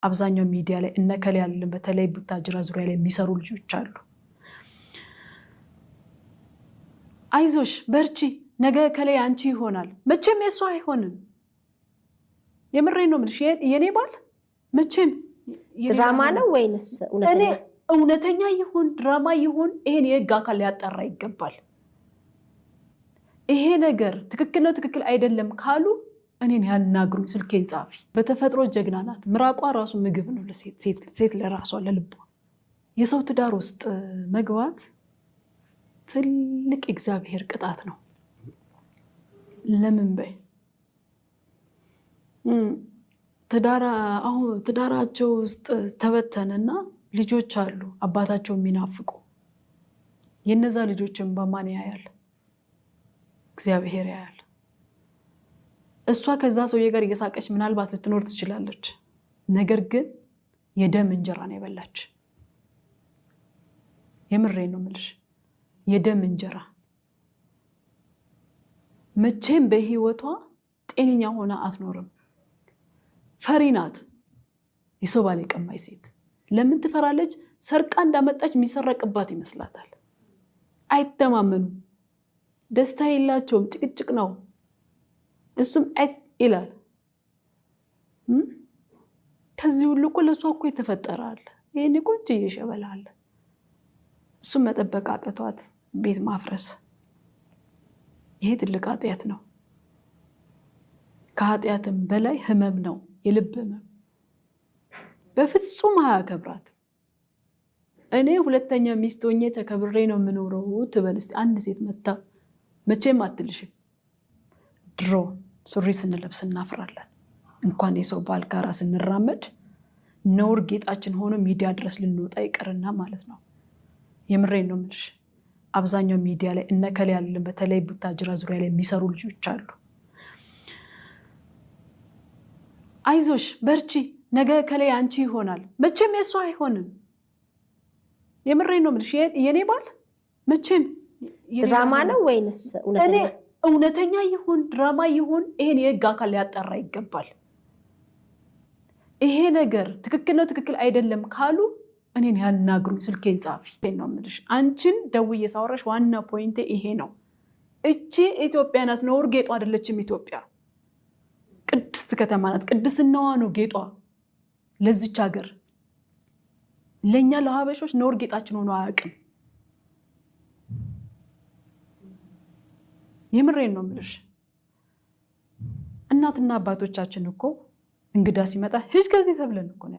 አብዛኛው ሚዲያ ላይ እነከለ ያለን በተለይ ቡታጅራ ዙሪያ ላይ የሚሰሩ ልጆች አሉ። አይዞሽ በርቺ ነገ ከለ አንቺ ይሆናል። መቼም የሱ አይሆንም። የምሬን ነው የምልሽ። የኔ ባል መቼም ድራማ ነው ወይንስ እውነተኛ ይሁን ድራማ ይሁን ይሄን የህግ አካል ሊያጣራ ይገባል። ይሄ ነገር ትክክል ነው ትክክል አይደለም ካሉ እኔን ያናግሩ። ስልኬን ጻፊ። በተፈጥሮ ጀግና ናት። ምራቋ ራሱ ምግብ ነው ለሴት ሴት ለራሷ ለልቧ። የሰው ትዳር ውስጥ መግባት ትልቅ እግዚአብሔር ቅጣት ነው። ለምን በይ ትዳራቸው ውስጥ ተበተነና ልጆች አሉ አባታቸው የሚናፍቁ። የነዛ ልጆችን በማን ያያል? እግዚአብሔር ያያል። እሷ ከዛ ሰውዬ ጋር እየሳቀች ምናልባት ልትኖር ትችላለች። ነገር ግን የደም እንጀራ ነው የበላች። የምሬን ነው የምልሽ። የደም እንጀራ መቼም በህይወቷ ጤነኛ ሆና አትኖርም። ፈሪ ናት። የሰው ባል የቀማይ ሴት ለምን ትፈራለች? ሰርቃ እንዳመጣች የሚሰረቅባት ይመስላታል። አይተማመኑም። ደስታ የላቸውም። ጭቅጭቅ ነው። እሱም ይላል። ከዚህ ሁሉ እኮ ለሷ እኮ የተፈጠራል። ይሄኔ ቁጭ እየሸበላል። እሱም መጠበቅ አቅቷት ቤት ማፍረስ። ይሄ ትልቅ ኃጢአት ነው። ከኃጢአትም በላይ ህመም ነው። የልብ ህመም። በፍጹም አያከብራትም። እኔ ሁለተኛ ሚስት ሆኜ ተከብሬ ነው የምኖረው ትበል እስቲ አንድ ሴት መታ። መቼም አትልሽም። ድሮ ሱሪ ስንለብስ እናፍራለን። እንኳን የሰው ባል ጋራ ስንራመድ ነውር ጌጣችን ሆኖ ሚዲያ ድረስ ልንወጣ ይቀርና ማለት ነው። የምሬን ነው የምልሽ። አብዛኛው ሚዲያ ላይ እነከለ ያለን በተለይ ቡታጅራ ዙሪያ ላይ የሚሰሩ ልጆች አሉ። አይዞሽ በርቺ ነገ ከለ አንቺ ይሆናል። መቼም የሱ አይሆንም። የምሬን ነው የምልሽ። የኔ ባል መቼም ድራማ ነው ወይንስ እውነተኛ ይሁን ድራማ ይሁን ይሄን የህግ አካል ሊያጣራ ይገባል። ይሄ ነገር ትክክል ነው ትክክል አይደለም ካሉ እኔን ያናግሩ። ስልኬን ጻፊ ነው የምልሽ። አንቺን ደውዬ ሳወራሽ ዋና ፖይንቴ ይሄ ነው። እቺ ኢትዮጵያ ናት። ነውር ጌጧ አይደለችም። ኢትዮጵያ ቅድስት ከተማ ናት። ቅድስናዋ ነው ጌጧ ለዚች ሀገር። ለኛ ለሀበሾች ነውር ጌጣችን ሆኖ አያውቅም። የምሬን ነው የምልሽ። እናትና አባቶቻችን እኮ እንግዳ ሲመጣ ሂጅ ከዚህ ተብለን እኮ ነው